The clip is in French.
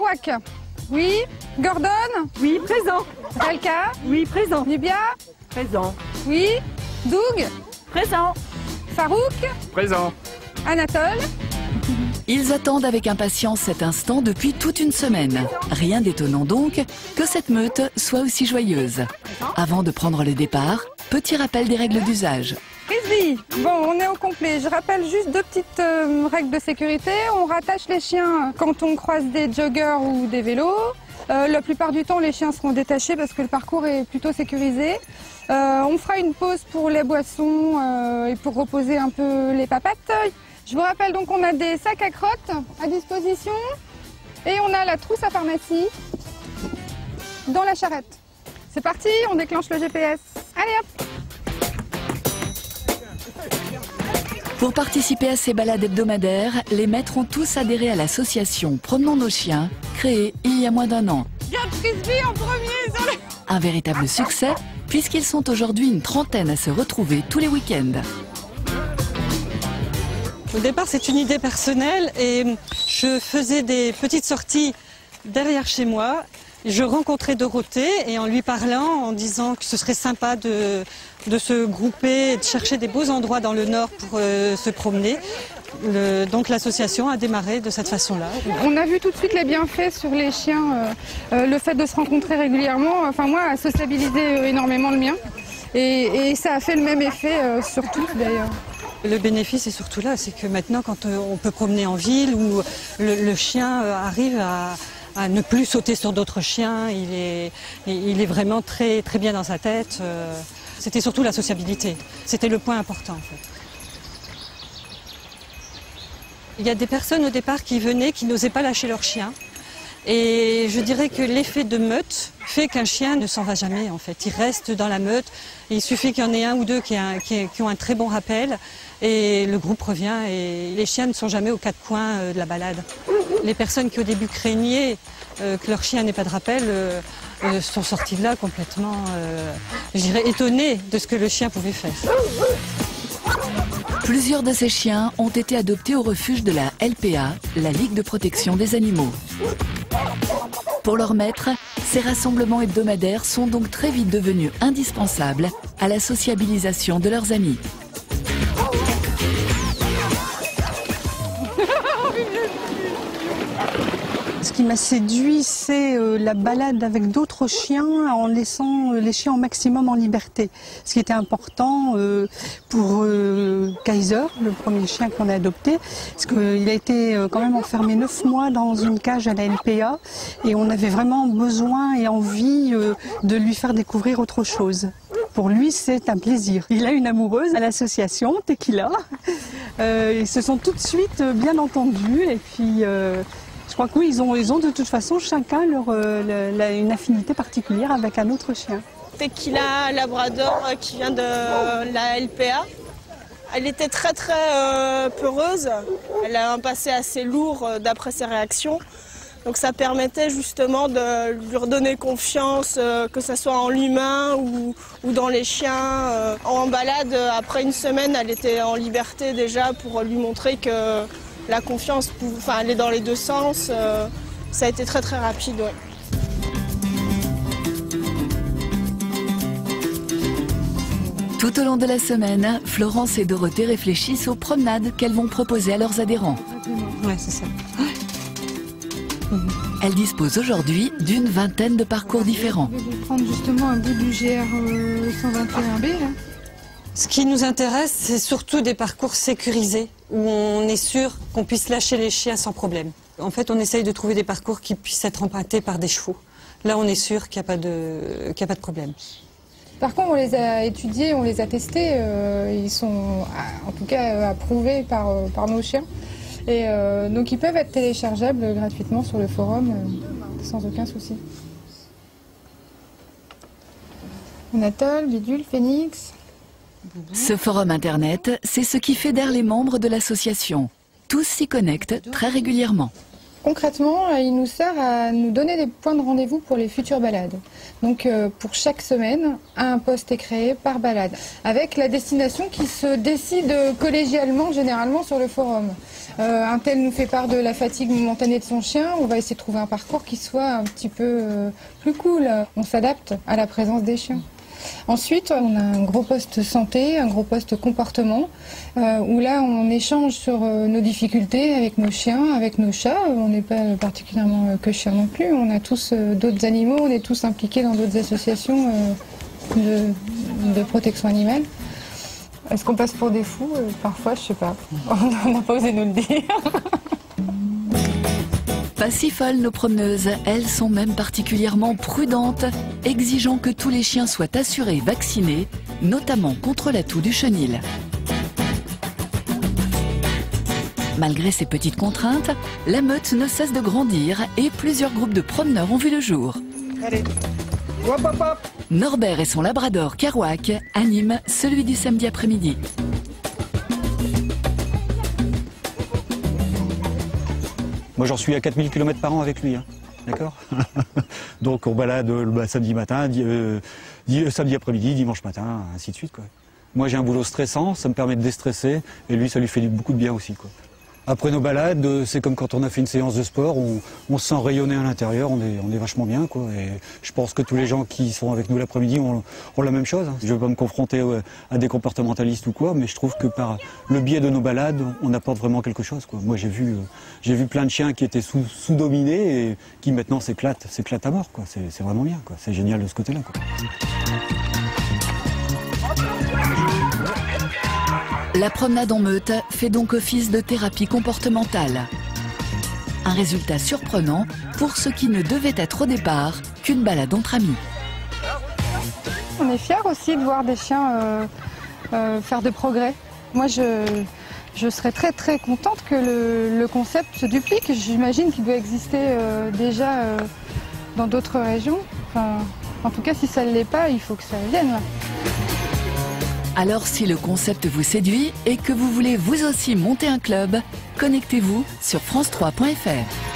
Kerouac. Oui. Gordon. Oui, présent. Dalka. Oui, présent. Nubia. Présent. Oui. Doug. Présent. Farouk. Présent. Anatole. Ils attendent avec impatience cet instant depuis toute une semaine. Rien d'étonnant donc que cette meute soit aussi joyeuse. Avant de prendre le départ, petit rappel des règles d'usage. Frisbee. Bon, on est au complet. Je rappelle juste deux petites règles de sécurité. On rattache les chiens quand on croise des joggers ou des vélos. La plupart du temps, les chiens seront détachés parce que le parcours est plutôt sécurisé. On fera une pause pour les boissons et pour reposer un peu les papates. Je vous rappelle donc qu'on a des sacs à crottes à disposition et on a la trousse à pharmacie dans la charrette. C'est parti, on déclenche le GPS. Allez hop! Pour participer à ces balades hebdomadaires, les maîtres ont tous adhéré à l'association Promenons nos chiens, créée il y a moins d'1 an. Garde Frisbee en premier sur les... Un véritable succès, puisqu'ils sont aujourd'hui une trentaine à se retrouver tous les week-ends. Au départ, c'est une idée personnelle et je faisais des petites sorties derrière chez moi. Je rencontrais Dorothée et en lui parlant, en disant que ce serait sympa de se grouper et de chercher des beaux endroits dans le nord pour se promener. Donc l'association a démarré de cette façon-là. On a vu tout de suite les bienfaits sur les chiens, le fait de se rencontrer régulièrement, enfin moi, a sociabilisé énormément le mien et ça a fait le même effet sur tous d'ailleurs. Le bénéfice est surtout là, c'est que maintenant quand on peut promener en ville où le chien arrive à ne plus sauter sur d'autres chiens, il est vraiment très, très bien dans sa tête. C'était surtout la sociabilité, c'était le point important en fait. Il y a des personnes au départ qui venaient, qui n'osaient pas lâcher leur chien. Et je dirais que l'effet de meute fait qu'un chien ne s'en va jamais en fait. Il reste dans la meute. Il suffit qu'il y en ait un ou deux qui ont un très bon rappel et le groupe revient et les chiens ne sont jamais aux quatre coins de la balade. Les personnes qui au début craignaient que leur chien n'ait pas de rappel sont sorties de là complètement, je dirais, étonnées de ce que le chien pouvait faire. Plusieurs de ces chiens ont été adoptés au refuge de la LPA, la Ligue de protection des animaux. Pour leurs maîtres, ces rassemblements hebdomadaires sont donc très vite devenus indispensables à la sociabilisation de leurs amis. Ce qui m'a séduit, c'est la balade avec d'autres chiens en laissant les chiens au maximum en liberté. Ce qui était important pour Kaiser, le premier chien qu'on a adopté, parce qu'il a été quand même enfermé 9 mois dans une cage à la LPA et on avait vraiment besoin et envie de lui faire découvrir autre chose. Pour lui, c'est un plaisir. Il a une amoureuse à l'association, Tequila. Ils se sont tout de suite bien entendus et puis... je crois que oui, ils ont de toute façon chacun une affinité particulière avec un autre chien. Tequila, labrador qui vient de la LPA. Elle était très peureuse. Elle a un passé assez lourd d'après ses réactions. Donc ça permettait justement de lui redonner confiance, que ce soit en l'humain ou dans les chiens. En balade, après une semaine, elle était en liberté déjà pour lui montrer que la confiance, enfin, elle est dans les deux sens. Ça a été très rapide. Ouais. Tout au long de la semaine, Florence et Dorothée réfléchissent aux promenades qu'elles vont proposer à leurs adhérents. Ouais, c'est ça. Elles disposent aujourd'hui d'une vingtaine de parcours différents. Je vais prendre justement un bout du GR 121B. Là. Ce qui nous intéresse, c'est surtout des parcours sécurisés, où on est sûr qu'on puisse lâcher les chiens sans problème. En fait, on essaye de trouver des parcours qui puissent être empruntés par des chevaux. Là, on est sûr qu'il n'y a pas de problème. Par contre, on les a étudiés, on les a testés. Ils sont en tout cas approuvés par nos chiens. Et donc ils peuvent être téléchargeables gratuitement sur le forum sans aucun souci. Anatole, Bidule, Phoenix. Ce forum internet, c'est ce qui fédère les membres de l'association. Tous s'y connectent très régulièrement. Concrètement, il nous sert à nous donner des points de rendez-vous pour les futures balades. Donc pour chaque semaine, un poste est créé par balade, avec la destination qui se décide collégialement, généralement sur le forum. Un tel nous fait part de la fatigue momentanée de son chien, on va essayer de trouver un parcours qui soit un petit peu plus cool. On s'adapte à la présence des chiens. Ensuite, on a un gros poste santé, un gros poste comportement, où là on échange sur nos difficultés avec nos chiens, avec nos chats. On n'est pas particulièrement que chiens non plus, on a tous d'autres animaux, on est tous impliqués dans d'autres associations de protection animale. Est-ce qu'on passe pour des fous? Parfois, je sais pas. On n'a pas osé nous le dire. Pas si folles nos promeneuses, elles sont même particulièrement prudentes, exigeant que tous les chiens soient assurés vaccinés, notamment contre la toux du chenil. Malgré ces petites contraintes, la meute ne cesse de grandir et plusieurs groupes de promeneurs ont vu le jour. Allez, hop hop hop. Norbert et son labrador Kerouac animent celui du samedi après-midi. Moi, j'en suis à 4000 km par an avec lui, hein. D'accord. Donc, on balade samedi matin, samedi après-midi, dimanche matin, ainsi de suite, quoi. Moi, j'ai un boulot stressant, ça me permet de déstresser, et lui, ça lui fait beaucoup de bien aussi, quoi. Après nos balades, c'est comme quand on a fait une séance de sport, on se sent rayonner à l'intérieur, on est vachement bien, quoi. Et je pense que tous les gens qui sont avec nous l'après-midi ont la même chose, hein. Je ne vais pas me confronter à des comportementalistes ou quoi, mais je trouve que par le biais de nos balades, on apporte vraiment quelque chose, quoi. Moi, j'ai vu plein de chiens qui étaient sous-dominés et qui maintenant s'éclatent à mort, quoi. C'est vraiment bien, quoi. C'est génial de ce côté-là, quoi. La promenade en meute fait donc office de thérapie comportementale. Un résultat surprenant pour ce qui ne devait être au départ qu'une balade entre amis. On est fiers aussi de voir des chiens faire de progrès. Moi, je serais très très contente que le concept se duplique. J'imagine qu'il doit exister déjà dans d'autres régions. Enfin, en tout cas, si ça ne l'est pas, il faut que ça vienne là. Alors si le concept vous séduit et que vous voulez vous aussi monter un club, connectez-vous sur france3.fr.